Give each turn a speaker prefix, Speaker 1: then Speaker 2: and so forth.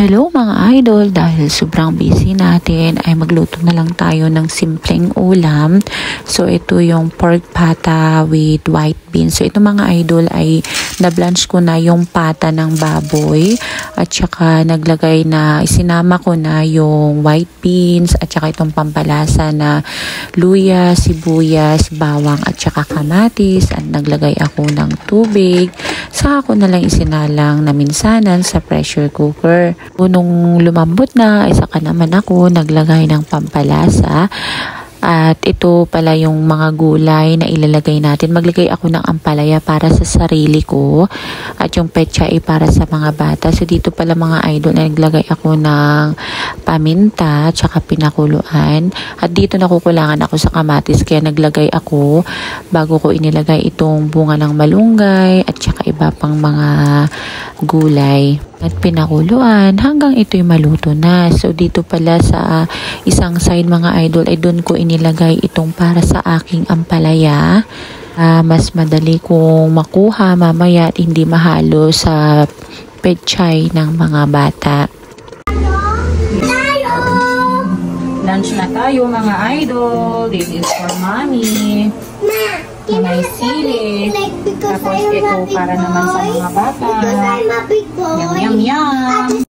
Speaker 1: Hello mga idol, dahil sobrang busy natin ay magluto na lang tayo ng simpleng ulam. So ito yung pork pata with white beans. So ito mga idol ay na-blanch ko na yung pata ng baboy at saka isinama ko na yung white beans at saka itong pampalasa na luya, sibuyas, bawang at saka kamatis at naglagay ako ng tubig. Saka ko na lang isinalang na minsanan sa pressure cooker. Nung lumambot na, saka naman ako naglagay ng pampalasa. At ito pala yung mga gulay na ilalagay natin. Maglagay ako ng ampalaya para sa sarili ko. At yung petsa ay para sa mga bata. So dito pala mga idol, naglagay ako ng paminta, tsaka pinakuluan. At dito nakukulangan ako sa kamatis. Kaya naglagay ako bago ko inilagay itong bunga ng malunggay at tsaka iba pang mga gulay. At pinakuluan hanggang ito'y maluto na. So dito pala sa isang side mga idol ay doon ko inilagay itong para sa aking ampalaya. Mas madali kong makuha mamaya at hindi mahalo sa pechay ng mga bata. Lunch na tayo mga idol. This is for mommy. May sili. Tapos ito para naman sa mga bata. Yum, yum, yum.